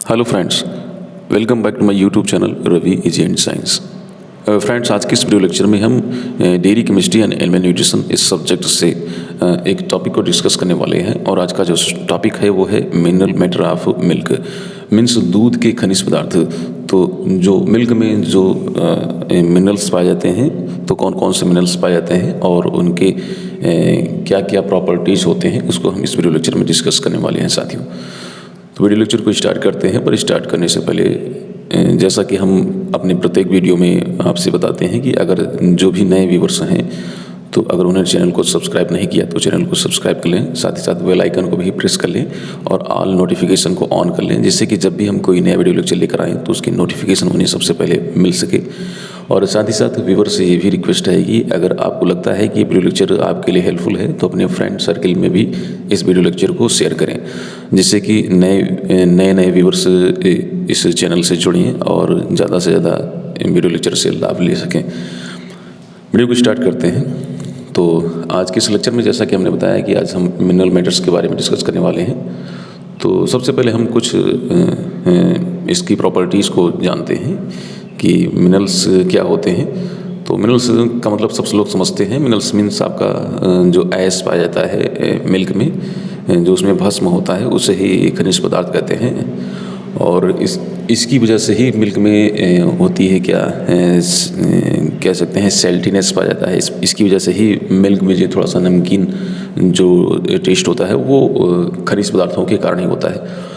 Hello friends, welcome back to my YouTube channel Ravi easy and science. Friends, आज के इस video lecture में हम dairy chemistry and animal nutrition इस subject से एक टॉपिक को डिस्कस करने वाले हैं। और आज का जो टॉपिक है वो है mineral matter of milk, means दूध के खनिज पदार्थ। तो जो मिल्क में जो मिनरल्स पाए जाते हैं, तो कौन कौन से मिनरल्स पाए जाते हैं और उनके क्या क्या प्रॉपर्टीज़ होते हैं, उसको हम इस वीडियो लेक्चर में डिस्कस करने वाले हैं साथियों। तो वीडियो लेक्चर को स्टार्ट करते हैं, पर स्टार्ट करने से पहले जैसा कि हम अपने प्रत्येक वीडियो में आपसे बताते हैं कि अगर जो भी नए व्यूवर्स हैं तो अगर उन्होंने चैनल को सब्सक्राइब नहीं किया तो चैनल को सब्सक्राइब कर लें, साथ ही साथ बेल आइकन को भी प्रेस कर लें और ऑल नोटिफिकेशन को ऑन कर लें, जिससे कि जब भी हम कोई नया वीडियो लेक्चर लेकर आएँ तो उसकी नोटिफिकेशन उन्हें सबसे पहले मिल सके। और साथ ही साथ व्यूवर से ये भी रिक्वेस्ट है कि अगर आपको लगता है कि वीडियो लेक्चर आपके लिए हेल्पफुल है तो अपने फ्रेंड सर्किल में भी इस वीडियो लेक्चर को शेयर करें, जिससे कि नए व्यूवर्स इस चैनल से जुड़ें और ज़्यादा से ज़्यादा वीडियो लेक्चर से लाभ ले सकें। वीडियो को स्टार्ट करते हैं। तो आज के इस लेक्चर में जैसा कि हमने बताया कि आज हम मिनरल मैटर्स के बारे में डिस्कस करने वाले हैं। तो सबसे पहले हम कुछ इसकी प्रॉपर्टीज़ को जानते हैं कि मिनरल्स क्या होते हैं। तो मिनरल्स का मतलब सब लोग समझते हैं, मिनरल्स मीन्स आपका जो ऐश पाया जाता है मिल्क में, जो उसमें भस्म होता है, उसे ही खनिज पदार्थ कहते हैं। और इसकी वजह से ही मिल्क में होती है क्या कह सकते हैं सेल्टीनेस पाया जाता है। इसकी वजह से ही मिल्क में जो थोड़ा सा नमकीन जो टेस्ट होता है वो खनिज पदार्थों के कारण ही होता है।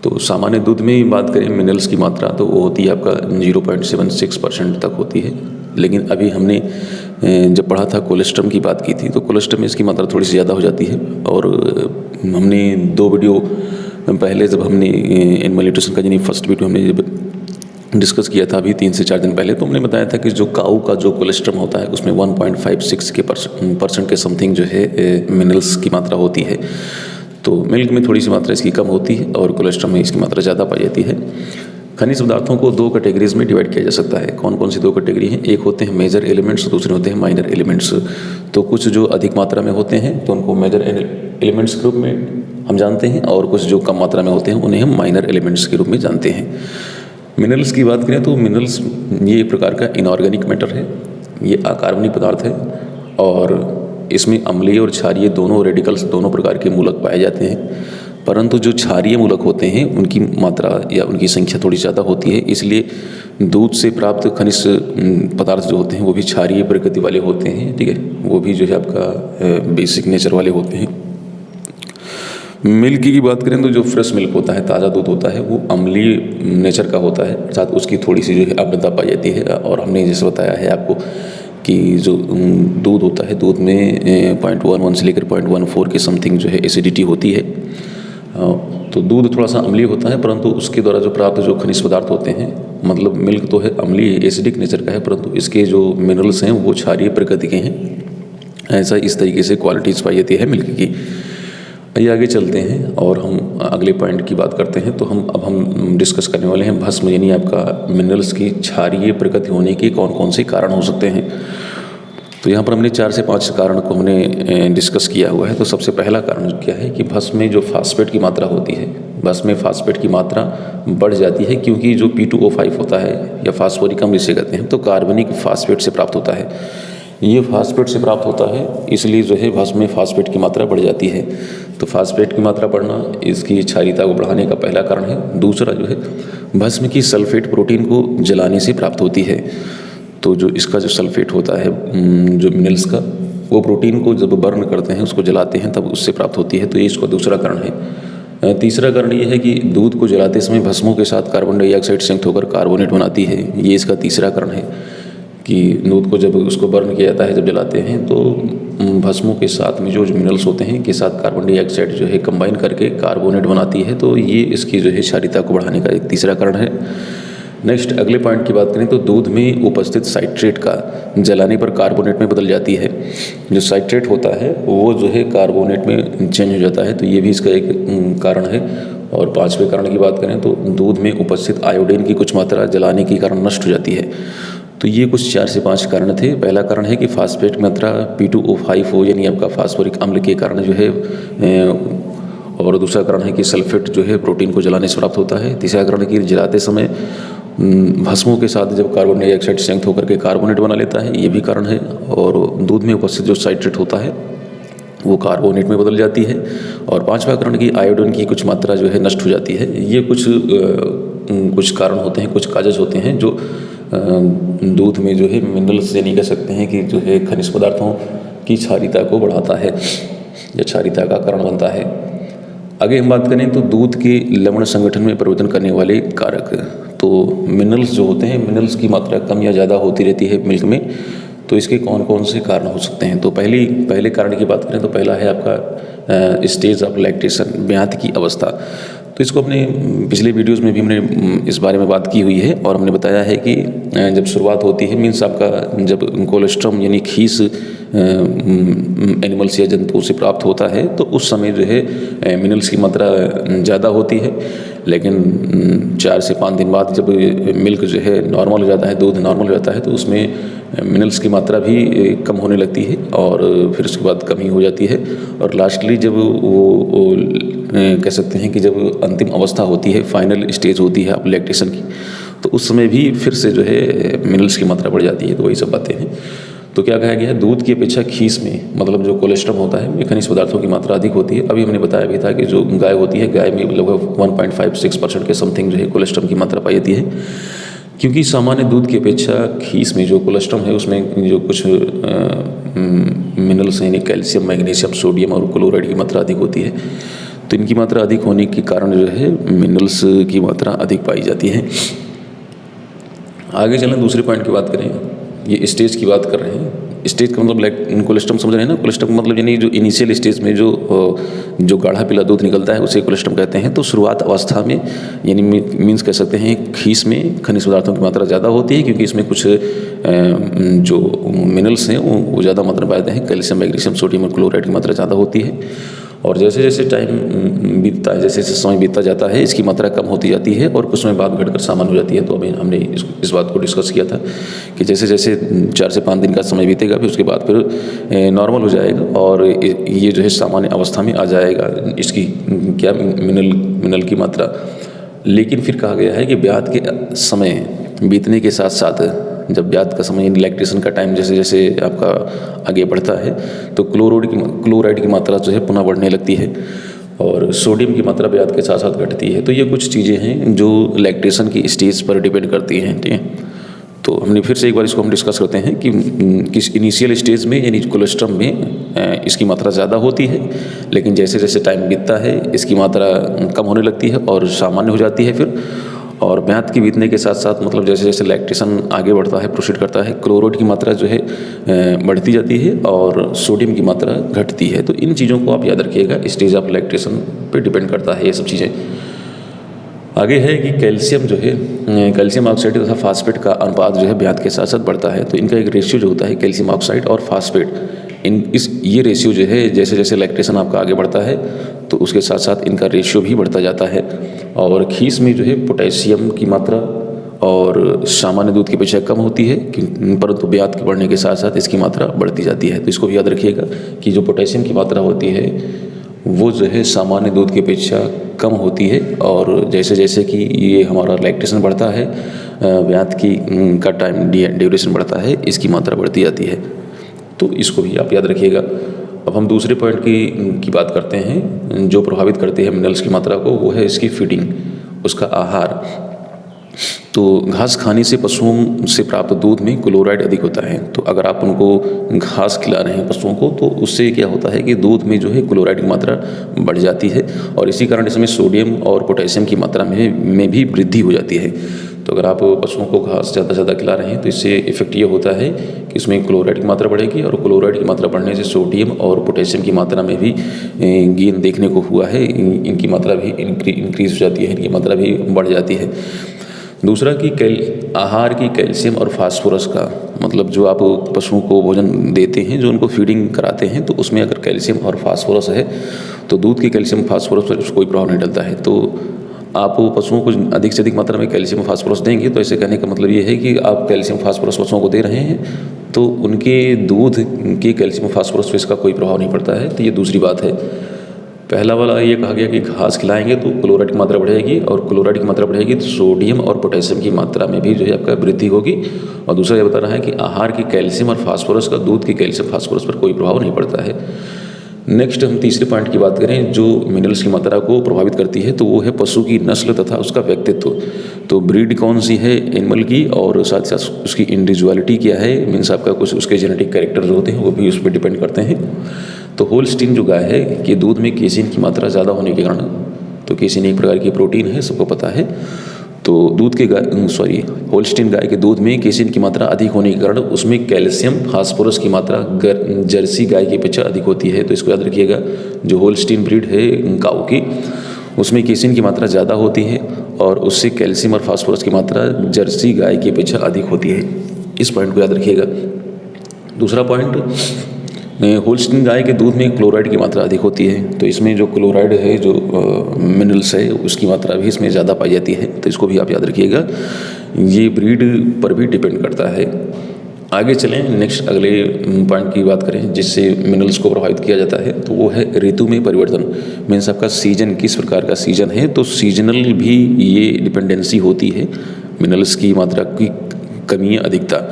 तो सामान्य दूध में ही बात करें मिनरल्स की मात्रा तो वो होती है आपका 0.76% तक होती है। लेकिन अभी हमने जब पढ़ा था कोलेस्ट्रम की बात की थी, तो कोलेस्ट्रम में इसकी मात्रा थोड़ी सी ज़्यादा हो जाती है। और हमने 2 वीडियो पहले जब हमने एनिमल न्यूट्रिशन का यानी फर्स्ट वीडियो हमने जब डिस्कस किया था अभी 3 से 4 दिन पहले, तो हमने बताया था कि जो काऊ का जो कोलेस्ट्रम होता है उसमें 1.56 के परसेंट के समथिंग जो है मिनरल्स की मात्रा होती है। तो मिल्क में थोड़ी सी मात्रा इसकी कम होती है और कोलेस्ट्रॉल में इसकी मात्रा ज़्यादा पाई जाती है। खनिज पदार्थों को 2 कैटेगरीज में डिवाइड किया जा सकता है। कौन कौन सी 2 कैटेगरी हैं? एक होते हैं मेजर एलिमेंट्स, दूसरे होते हैं माइनर एलिमेंट्स। तो कुछ जो अधिक मात्रा में होते हैं तो उनको मेजर एलिमेंट्स के रूप में हम जानते हैं, और कुछ जो कम मात्रा में होते हैं उन्हें हम माइनर एलिमेंट्स के रूप में जानते हैं। मिनरल्स की बात करें तो मिनरल्स ये एक प्रकार का इनऑर्गेनिक मैटर है, ये अकार्बनिक पदार्थ है और इसमें अम्लीय और क्षारीय दोनों रेडिकल्स, दोनों प्रकार के मूलक पाए जाते हैं। परंतु जो क्षारीय मूलक होते हैं उनकी मात्रा या उनकी संख्या थोड़ी ज़्यादा होती है, इसलिए दूध से प्राप्त खनिज पदार्थ जो होते हैं वो भी क्षारीय प्रकृति वाले होते हैं। ठीक है, वो भी जो है आपका बेसिक नेचर वाले होते हैं। मिल्क की बात करें तो जो फ्रेश मिल्क होता है, ताज़ा दूध होता है, वो अम्लीय नेचर का होता है, अर्थात उसकी थोड़ी सी जो है अम्लता पाई जाती है। और हमने जैसे बताया है आपको कि जो दूध होता है, दूध में 0.11 से लेकर 0.14 के समथिंग जो है एसिडिटी होती है। तो दूध थोड़ा सा अम्लीय होता है, परंतु उसके द्वारा जो प्राप्त जो खनिज पदार्थ होते हैं, मतलब मिल्क तो है अम्लीय एसिडिक नेचर का है, परंतु इसके जो मिनरल्स हैं वो क्षारीय प्रकृति के हैं। ऐसा इस तरीके से क्वालिटीज़ पाई जाती है मिल्क की। आइए आगे चलते हैं और हम अगले पॉइंट की बात करते हैं। तो हम डिस्कस करने वाले हैं भस्म, यानी आपका मिनरल्स की क्षारीय प्रकृति होने के कौन कौन से कारण हो सकते हैं। तो यहाँ पर हमने 4 से 5 कारण को हमने डिस्कस किया हुआ है। तो सबसे पहला कारण क्या है कि भस्म में जो फास्फेट की मात्रा होती है, भस्म में फास्फेट की मात्रा बढ़ जाती है, क्योंकि जो P2O5 होता है या फास्फोरिक अम्ल जिसे कहते हैं, तो कार्बनिक फास्फेट से प्राप्त होता है। ये फास्फेट से प्राप्त होता है, इसलिए जो है भस्म में फास्फेट की मात्रा बढ़ जाती है। तो फास्फेट की मात्रा बढ़ना इसकी क्षारीयता को बढ़ाने का पहला कारण है। दूसरा जो है भस्म की सल्फेट प्रोटीन को जलाने से प्राप्त होती है। तो जो इसका जो सल्फेट होता है जो मिनरल्स का, वो प्रोटीन को जब बर्न करते हैं, उसको जलाते हैं, तब उससे प्राप्त होती है। तो ये इसका दूसरा कारण है। तीसरा कारण ये है कि दूध को जलाते समय भस्मों के साथ कार्बन डाइऑक्साइड संयुक्त होकर कार्बोनेट बनाती है। ये इसका तीसरा कारण है कि दूध को जब उसको बर्न किया जाता है, जब जलाते हैं, तो भस्मों के साथ में जो मिनरल्स होते हैं के साथ कार्बन डाइऑक्साइड जो है कंबाइन करके कार्बोनेट बनाती है। तो ये इसकी जो है क्षारीयता को बढ़ाने का एक तीसरा कारण है। नेक्स्ट अगले पॉइंट की बात करें तो दूध में उपस्थित साइट्रेट का जलाने पर कार्बोनेट में बदल जाती है। जो साइट्रेट होता है वो जो है कार्बोनेट में चेंज हो जाता है, तो ये भी इसका एक कारण है। और 5वें कारण की बात करें तो दूध में उपस्थित आयोडीन की कुछ मात्रा जलाने के कारण नष्ट हो जाती है। तो ये कुछ 4 से 5 कारण थे। पहला कारण है कि फास्फेट की मात्रा P2O5 हो, यानी आपका फास्फोरिक अम्ल के कारण जो है और दूसरा कारण है कि सल्फेट जो है प्रोटीन को जलाने से प्राप्त होता है। तीसरा कारण है कि जलाते समय भस्मों के साथ जब कार्बन डाइऑक्साइड संयुक्त होकर के कार्बोनेट बना लेता है, ये भी कारण है। और दूध में उपस्थित जो साइट्रेट होता है वो कार्बोनेट में बदल जाती है। और पांचवा कारण कि आयोडीन की कुछ मात्रा जो है नष्ट हो जाती है। ये कुछ कारण होते हैं, कुछ काजेज होते हैं जो दूध में जो है मिनरल्स यानी कह सकते हैं कि जो है खनिज पदार्थों की क्षारीयता को बढ़ाता है या क्षारीयता का कारण बनता है। आगे हम बात करें तो दूध के लवण संगठन में परिवर्तन करने वाले कारक, तो मिनरल्स जो होते हैं, मिनरल्स की मात्रा कम या ज़्यादा होती रहती है मिल्क में। तो इसके कौन कौन से कारण हो सकते हैं? तो पहले कारण की बात करें तो पहला है आपका स्टेज ऑफ लैक्टेशन, ब्यात की अवस्था। तो इसको अपने पिछले वीडियोस में भी हमने इस बारे में बात की हुई है और हमने बताया है कि जब शुरुआत होती है, मीन्स आपका जब कोलेस्ट्रम यानी खीस एनिमल्स या जंतुओं से प्राप्त होता है तो उस समय जो है मिनरल्स की मात्रा ज़्यादा होती है। लेकिन 4 से 5 दिन बाद जब मिल्क जो है नॉर्मल हो जाता है, दूध नॉर्मल हो जाता है, तो उसमें मिनरल्स की मात्रा भी कम होने लगती है और फिर उसके बाद कमी हो जाती है। और लास्टली जब वो कह सकते हैं कि जब अंतिम अवस्था होती है, फाइनल स्टेज होती है आप लैक्टेशन की, तो उस समय भी फिर से जो है मिनरल्स की मात्रा बढ़ जाती है। तो वही सब बातें हैं। तो क्या कहा गया है, दूध की अपेक्षा खीस में मतलब जो कोलेस्ट्रम होता है में खनिज पदार्थों की मात्रा अधिक होती है। अभी हमने बताया भी था कि जो गाय होती है, गाय में लगभग 1.56% के समथिंग जो है कोलेस्ट्रम की मात्रा पाई जाती है। क्योंकि सामान्य दूध की अपेक्षा खीस में जो कोलेस्ट्रम है उसमें जो कुछ मिनरल्स हैं, कैल्शियम, मैग्नीशियम, सोडियम और क्लोराइड की मात्रा अधिक होती है। तो इनकी मात्रा अधिक होने के कारण जो है मिनरल्स की मात्रा अधिक पाई जाती है। आगे चलें दूसरे पॉइंट की बात करें, ये स्टेज की बात कर रहे हैं। स्टेज का मतलब कोलेस्ट्रम समझ रहे हैं ना? कोलेस्ट्रम का मतलब यानी जो इनिशियल स्टेज में जो गाढ़ा पीला दूध निकलता है उसे कोलेस्ट्रम कहते हैं। तो शुरुआत अवस्था में यानी मीन्स कह सकते हैं खीस में खनिज पदार्थों की मात्रा ज़्यादा होती है, क्योंकि इसमें कुछ जो मिनरल्स हैं वो ज़्यादा मात्रा पाए जाते हैं। कैल्शियम, मैग्नीशियम, सोडियम और क्लोराइड की मात्रा ज़्यादा होती है। और जैसे जैसे टाइम बीतता है, जैसे जैसे समय बीतता जाता है, इसकी मात्रा कम होती जाती है और कुछ समय बाद घटकर सामान्य हो जाती है। तो अभी हमने इस बात को डिस्कस किया था कि जैसे जैसे 4 से 5 दिन का समय बीतेगा फिर उसके बाद फिर नॉर्मल हो जाएगा और ये जो है सामान्य अवस्था में आ जाएगा इसकी क्या मिनरल की मात्रा। लेकिन फिर कहा गया है कि ब्यात के समय बीतने के साथ साथ जब ब्यात का समय लैक्टेशन का टाइम जैसे जैसे आपका आगे बढ़ता है तो क्लोराइड की मात्रा जो है पुनः बढ़ने लगती है और सोडियम की मात्रा ब्यात के साथ साथ घटती है। तो ये कुछ चीज़ें हैं जो लैक्टेशन की स्टेज पर डिपेंड करती हैं। ठीक है, तो हमने फिर से एक बार इसको हम डिस्कस करते हैं कि किस इनिशियल स्टेज में यानी कोलेस्ट्रम में इसकी मात्रा ज़्यादा होती है, लेकिन जैसे जैसे टाइम बीतता है इसकी मात्रा कम होने लगती है और सामान्य हो जाती है फिर। और ब्यात के बीतने के साथ साथ मतलब जैसे जैसे लैक्टेशन आगे बढ़ता है, प्रोसीड करता है, क्लोराइड की मात्रा जो है बढ़ती जाती है और सोडियम की मात्रा घटती है। तो इन चीज़ों को आप याद रखिएगा, स्टेज ऑफ लैक्टेशन पे डिपेंड करता है ये सब चीज़ें। आगे है कि कैल्शियम जो है, कैल्शियम ऑक्साइड तथा फास्फेट का अनुपात जो है ब्यात के साथ साथ बढ़ता है। तो इनका एक रेशियो जो होता है कैल्शियम ऑक्साइड और फास्फेट, ये रेशियो जो है जैसे जैसे लैक्टेशन आपका आगे बढ़ता है तो उसके साथ साथ इनका रेशियो भी बढ़ता जाता है। और खीस में जो है पोटेशियम की मात्रा और सामान्य दूध की अपेक्षा कम होती है, परंतु ब्यात के बढ़ने के साथ साथ इसकी मात्रा बढ़ती जाती है। तो इसको भी याद रखिएगा कि जो पोटेशियम की मात्रा होती है वो जो है सामान्य दूध की अपेक्षा कम होती है और जैसे जैसे कि ये हमारा लैक्टेशन बढ़ता है, ब्यात का टाइम ड्यूरेशन बढ़ता है, इसकी मात्रा बढ़ती जाती है। तो इसको भी आप याद रखिएगा। अब हम दूसरे पॉइंट की बात करते हैं जो प्रभावित करते हैं मिनरल्स की मात्रा को, वो है इसकी फीडिंग, उसका आहार। तो घास खाने से पशुओं से प्राप्त दूध में क्लोराइड अधिक होता है। तो अगर आप उनको घास खिला रहे हैं पशुओं को तो उससे क्या होता है कि दूध में जो है क्लोराइड की मात्रा बढ़ जाती है और इसी कारण इसमें सोडियम और पोटेशियम की मात्रा में भी वृद्धि हो जाती है। तो अगर आप पशुओं को घास ज़्यादा से ज़्यादा खिला रहे हैं तो इससे इफेक्ट ये होता है कि इसमें क्लोराइड की मात्रा बढ़ेगी और क्लोराइड की मात्रा बढ़ने से सोडियम और पोटेशियम की मात्रा में भी गेन देखने को हुआ है। इनकी मात्रा भी इंक्रीज हो जाती है, इनकी मात्रा भी बढ़ जाती है। दूसरा कि आहार की कैल्शियम और फास्फोरस का मतलब जो आप पशुओं को भोजन देते हैं, जो उनको फीडिंग कराते हैं, तो उसमें अगर कैल्शियम और फास्फोरस है तो दूध की कैल्शियम फास्फोरस पर कोई प्रभाव नहीं डलता है। तो आप पशुओं को अधिक से अधिक मात्रा में कैल्शियम फास्फोरस देंगे तो ऐसे कहने का मतलब ये है कि आप कैल्शियम फास्फोरस पशुओं को दे रहे हैं तो उनके दूध के कैल्शियम फास्फोरस पर इसका कोई प्रभाव नहीं पड़ता है। तो ये दूसरी बात है। पहला वाला ये कहा गया कि घास खिलाएंगे तो क्लोराइड की मात्रा बढ़ेगी, और क्लोराइड की मात्रा बढ़ेगी तो सोडियम और पोटेशियम की मात्रा में भी जो है आपका वृद्धि होगी। और दूसरा ये बता रहा है कि आहार की कैल्शियम और फास्फोरस का दूध की कैल्शियम फास्फोरस पर कोई प्रभाव नहीं पड़ता है। नेक्स्ट हम तीसरे पॉइंट की बात करें जो मिनरल्स की मात्रा को प्रभावित करती है, तो वो है पशु की नस्ल तथा उसका व्यक्तित्व। तो ब्रीड कौन सी है एनिमल की, और साथ साथ उसकी इंडिविजुअलिटी क्या है, मीन्स आपका कुछ उसके जेनेटिक कैरेक्टर जो होते हैं वो भी उस पर डिपेंड करते हैं। तो होल्स्टीन जो गाय है कि दूध में केसिन की मात्रा ज़्यादा होने के कारण, तो केसिन एक प्रकार की प्रोटीन है, सबको पता है। तो होल्स्टीन गाय के दूध में केसिन की मात्रा अधिक होने के कारण उसमें कैल्शियम फास्फोरस की मात्रा जर्सी गाय की अपेक्षा अधिक होती है। तो इसको याद रखिएगा, जो होल्स्टीन ब्रीड है काऊ की, उसमें केसिन की मात्रा ज़्यादा होती है और उससे कैल्शियम और फास्फोरस की मात्रा जर्सी गाय की अपेक्षा अधिक होती है। इस पॉइंट को याद रखिएगा। दूसरा पॉइंट, होल्स्टीन गाय के दूध में क्लोराइड की मात्रा अधिक होती है। तो इसमें जो क्लोराइड है, जो मिनरल्स है, उसकी मात्रा भी इसमें ज़्यादा पाई जाती है। तो इसको भी आप याद रखिएगा, ये ब्रीड पर भी डिपेंड करता है। आगे चलें, नेक्स्ट अगले पॉइंट की बात करें जिससे मिनरल्स को प्रभावित किया जाता है, तो वो है ऋतु में परिवर्तन। मीन्स आपका सीजन, किस प्रकार का सीजन है, तो सीजनल भी ये डिपेंडेंसी होती है मिनरल्स की मात्रा की कमी या अधिकता।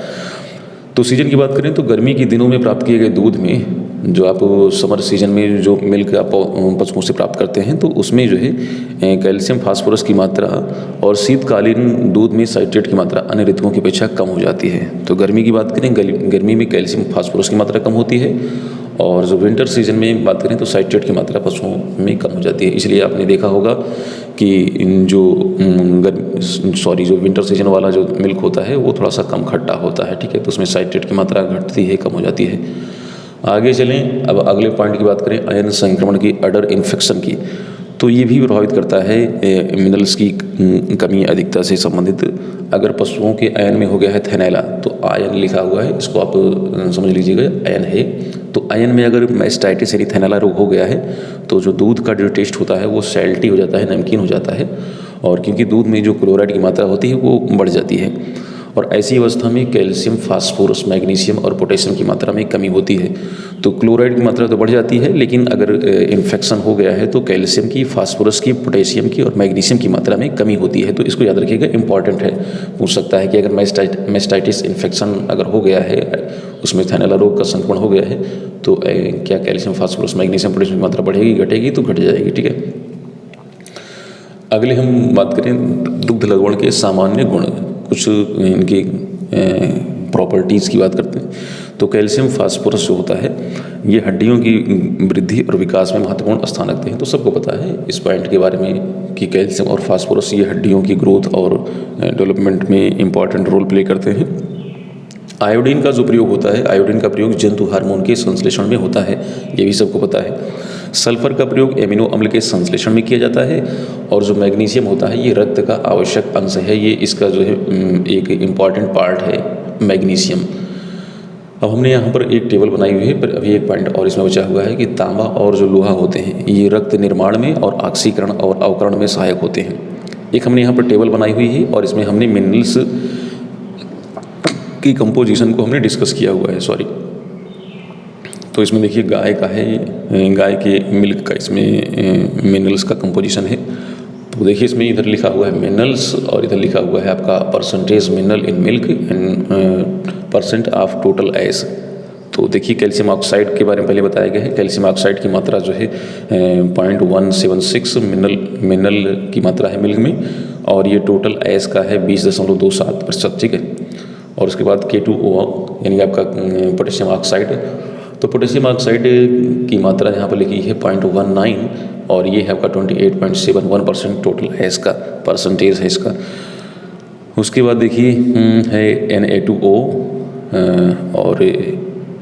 तो सीजन की बात करें तो गर्मी के दिनों में प्राप्त किए गए दूध में, जो आप समर सीजन में जो मिल्क आप पशुओं से प्राप्त करते हैं, तो उसमें जो है कैल्शियम फास्फोरस की मात्रा और शीतकालीन दूध में साइट्रेट की मात्रा अन्य ऋतुओं की अपेक्षा कम हो जाती है। तो गर्मी की बात करें, गर्मी में कैल्शियम फास्फोरस की मात्रा कम होती है, और जो विंटर सीजन में बात करें तो साइट्रेट की मात्रा पशुओं में कम हो जाती है। इसलिए आपने देखा होगा कि जो विंटर सीजन वाला जो मिल्क होता है वो थोड़ा सा कम खट्टा होता है, ठीक है। तो उसमें साइट्रेट की मात्रा घटती है, कम हो जाती है। आगे चलें, अब अगले पॉइंट की बात करें आयन संक्रमण की, अडर इन्फेक्शन की। तो ये भी प्रभावित करता है मिनरल्स की कमी अधिकता से संबंधित। अगर पशुओं के आयन में हो गया है थैनैला, तो आयन लिखा हुआ है, इसको आप समझ लीजिएगा, आयन है। तो आयन में अगर मैस्टाइटिस यानी थैनैला रोग हो गया है, तो जो दूध का जो टेस्ट होता है वो सैल्टी हो जाता है, नमकीन हो जाता है, और क्योंकि दूध में जो क्लोराइड की मात्रा होती है वो बढ़ जाती है। और ऐसी अवस्था में कैल्शियम, फास्फोरस, मैग्नीशियम और पोटेशियम की मात्रा में कमी होती है। तो क्लोराइड की मात्रा तो बढ़ जाती है, लेकिन अगर इन्फेक्शन हो गया है तो कैल्शियम की, फास्फोरस की, पोटेशियम की और मैग्नीशियम की मात्रा में कमी होती है। तो इसको याद रखिएगा, इंपॉर्टेंट है। पूछ सकता है कि अगर मैस्टाइटिस इन्फेक्शन अगर हो गया है, उसमें थैनैला रोग का संक्रमण हो गया है, तो क्या कैल्शियम, फास्फोरस, मैग्नीशियम, पोटेशियम की मात्रा बढ़ेगी, घटेगी? तो घट जाएगी, ठीक है। अगले हम बात करें दुग्ध लवण के सामान्य गुण, कुछ इनकी प्रॉपर्टीज़ की बात करते हैं। तो कैल्शियम फास्फोरस जो होता है ये हड्डियों की वृद्धि और विकास में महत्वपूर्ण स्थान रखते हैं। तो सबको पता है इस पॉइंट के बारे में कि कैल्शियम और फास्फोरस ये हड्डियों की ग्रोथ और डेवलपमेंट में इम्पॉर्टेंट रोल प्ले करते हैं। आयोडीन का जो प्रयोग होता है, आयोडीन का प्रयोग जंतु हार्मोन के संश्लेषण में होता है, ये भी सबको पता है। सल्फर का प्रयोग एमिनो अम्ल के संश्लेषण में किया जाता है, और जो मैग्नीशियम होता है ये रक्त का आवश्यक अंश है, ये इसका जो है एक इम्पॉर्टेंट पार्ट है मैग्नीशियम। अब हमने यहाँ पर एक टेबल बनाई हुई है, पर अभी एक पॉइंट और इसमें बचा हुआ है कि तांबा और जो लोहा होते हैं ये रक्त निर्माण में और ऑक्सीकरण और अवकरण में सहायक होते हैं। एक हमने यहाँ पर टेबल बनाई हुई है और इसमें हमने मिनरल्स की कंपोजिशन को हमने डिस्कस किया हुआ है, तो इसमें देखिए गाय का है, गाय के मिल्क का इसमें मिनरल्स का कंपोजिशन है। तो देखिए इसमें इधर लिखा हुआ है मिनरल्स और इधर लिखा हुआ है आपका percentage mineral in milk and percent of total S. तो देखिए कैल्शियम ऑक्साइड के बारे में पहले बताया गया है। कैल्शियम ऑक्साइड की मात्रा जो है 0.176 मिनरल की मात्रा है मिल्क में, और ये टोटल एस का है 20.27%, ठीक है। और उसके बाद K2O यानी आपका पोटेशियम ऑक्साइड, तो पोटेशियम ऑक्साइड की मात्रा यहाँ पर लिखी है 0.19, और ये है आपका 28.71% टोटल है, इसका परसेंटेज है इसका। उसके बाद देखिए है Na2O, और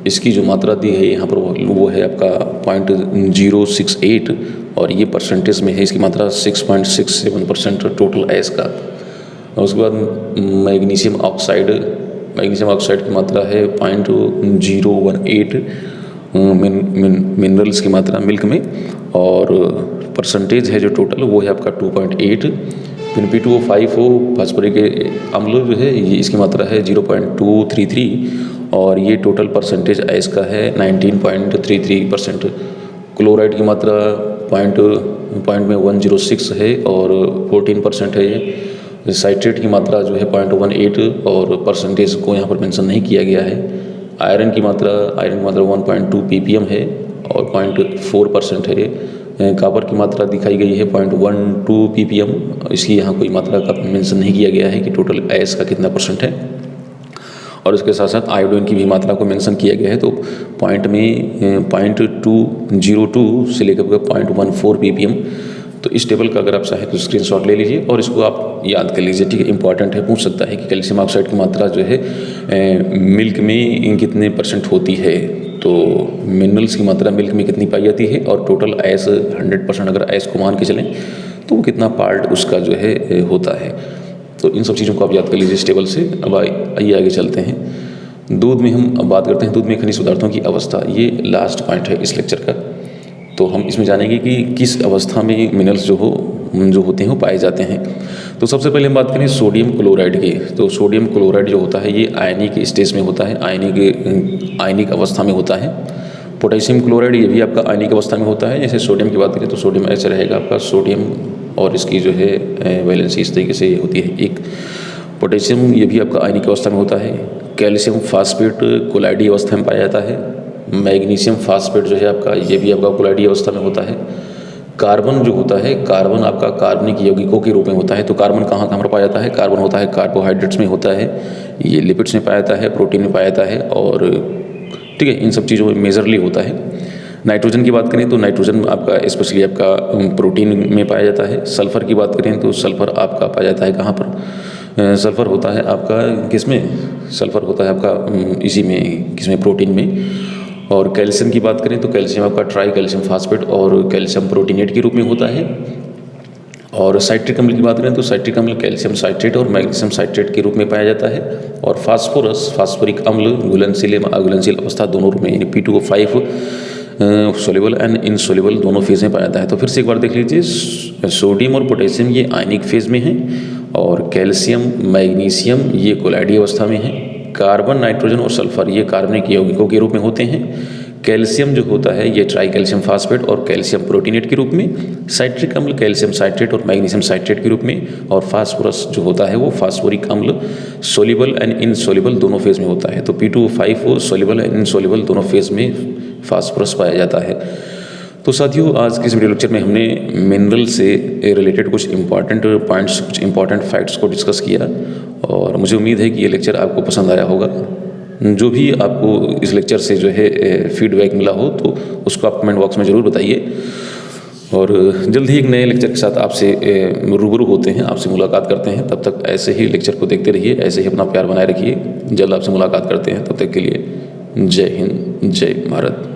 इसकी जो मात्रा दी है यहाँ पर वो है आपका 0.068, और ये परसेंटेज में है, इसकी मात्रा 6.67% टोटल है इसका। और उसके बाद मैग्नीशियम ऑक्साइड की मात्रा है 0.018 मिनरल्स की मात्रा मिल्क में, और परसेंटेज है जो टोटल वो है आपका 2.8। फिर P2O5O फास्फोरिक अम्ल जो है ये इसकी मात्रा है 0.233, और ये टोटल परसेंटेज इसका है 19.33%। क्लोराइड की मात्रा पॉइंट में 106 है और 14% है ये। साइट्रेट की मात्रा जो है 0.18 और परसेंटेज को यहाँ पर मेंशन नहीं किया गया है। आयरन की मात्रा 1.2 ppm है और 0.4% है ये। कॉपर की मात्रा दिखाई गई है 0.12 ppm, इसकी यहाँ कोई मात्रा का मेंशन नहीं किया गया है कि टोटल आयस का कितना % है। और इसके साथ साथ आयोडीन की भी मात्रा को मेंशन किया गया है। तो पॉइंट में 0.202 से लेकर 0.14 ppm। तो इस टेबल का अगर आप चाहें तो स्क्रीनशॉट ले लीजिए और इसको आप याद कर लीजिए, ठीक है। इंपॉर्टेंट है, पूछ सकता है कि कैल्शियम ऑक्साइड की मात्रा जो है मिल्क में कितने % होती है। तो मिनरल्स की मात्रा मिल्क में कितनी पाई जाती है और टोटल आयस 100% अगर आयस को मान के चलें तो वो कितना पार्ट उसका जो है होता है। तो इन सब चीज़ों को आप याद कर लीजिए इस टेबल से। अब आइए आगे चलते हैं। दूध में हम अब बात करते हैं दूध में खनिज पदार्थों की अवस्था। ये लास्ट पॉइंट है इस लेक्चर का। तो हम इसमें जानेंगे कि किस अवस्था में मिनरल्स जो होते हैं वो पाए जाते हैं। तो सबसे पहले हम बात करें सोडियम क्लोराइड की। तो सोडियम क्लोराइड जो होता है ये आयनिक स्टेज में होता है, आयनिक अवस्था में होता है। पोटेशियम क्लोराइड ये भी आपका आयनिक अवस्था में होता है। जैसे सोडियम की बात करें तो सोडियम ऐसे रहेगा आपका सोडियम और इसकी जो है वैलेंसी इस तरीके से होती है एक। पोटेशियम ये भी आपका आयनिक अवस्था में होता है। कैल्शियम फास्फेट कोलाइडी अवस्था में पाया जाता है। मैग्नीशियम फास्फेट जो है आपका ये भी आपका कोलाइडी अवस्था में होता है। कार्बन जो होता है, कार्बन आपका कार्बनिक यौगिकों के रूप में होता है। तो कार्बन कहाँ कहाँ पर पाया जाता है? कार्बन होता है कार्बोहाइड्रेट्स में होता है, ये लिपिड्स में पाया जाता है, प्रोटीन में पाया जाता है और ठीक है, इन सब चीज़ों में मेजरली होता है। नाइट्रोजन की बात करें तो नाइट्रोजन आपका स्पेशली आपका प्रोटीन में पाया जाता है। सल्फर की बात करें तो सल्फर आपका पाया जाता है कहाँ पर? सल्फर होता है आपका किस में? सल्फर होता है आपका इसी में, किसमें? प्रोटीन में। और कैल्शियम की बात करें तो कैल्शियम आपका ट्राई कैल्शियम फास्फेट और कैल्शियम प्रोटीनेट के रूप में होता है। और साइट्रिक अम्ल की बात करें तो साइट्रिक अम्ल कैल्शियम साइट्रेट और मैग्नीशियम साइट्रेट के रूप में पाया जाता है। और फास्फोरस फास्फोरिक अम्ल घुलनशील एवं अघुलनशील अवस्था दोनों रूप में, यानी P2O5 सोल्यूबल एंड इनसोल्यूबल दोनों फेज में पाया जाता है। तो फिर से एक बार देख लीजिए, सोडियम और पोटेशियम ये आयनिक फेज में हैं और कैल्शियम मैग्नीशियम ये कोलाइडी अवस्था में है। कार्बन नाइट्रोजन और सल्फर ये कार्बनिक यौगिकों के रूप में होते हैं। कैल्शियम जो होता है ये ट्राई कैल्शियम फास्फेट और कैल्शियम प्रोटीनेट के रूप में। साइट्रिक अम्ल कैल्शियम साइट्रेट और मैग्नीशियम साइट्रेट के रूप में। और फास्फोरस जो होता है वो फास्फोरिक अम्ल सोल्यूबल एंड इनसोल्यूबल दोनों फेज में होता है। तो P2O5 सोल्यूबल एंड इनसोल्यूबल दोनों फेज में फास्फोरस पाया जाता है। तो साथियों, आज के इस वीडियो लेक्चर में हमने मिनरल से रिलेटेड कुछ इंपॉर्टेंट पॉइंट्स, कुछ इंपॉर्टेंट फैक्ट्स को डिस्कस किया और मुझे उम्मीद है कि ये लेक्चर आपको पसंद आया होगा। जो भी आपको इस लेक्चर से जो है फीडबैक मिला हो तो उसको आप कमेंट बॉक्स में ज़रूर बताइए। और जल्द ही एक नए लेक्चर के साथ आपसे रूबरू होते हैं, आपसे मुलाकात करते हैं। तब तक ऐसे ही लेक्चर को देखते रहिए, ऐसे ही अपना प्यार बनाए रखिए। जल्द आपसे मुलाकात करते हैं, तब तक के लिए जय हिंद, जय भारत।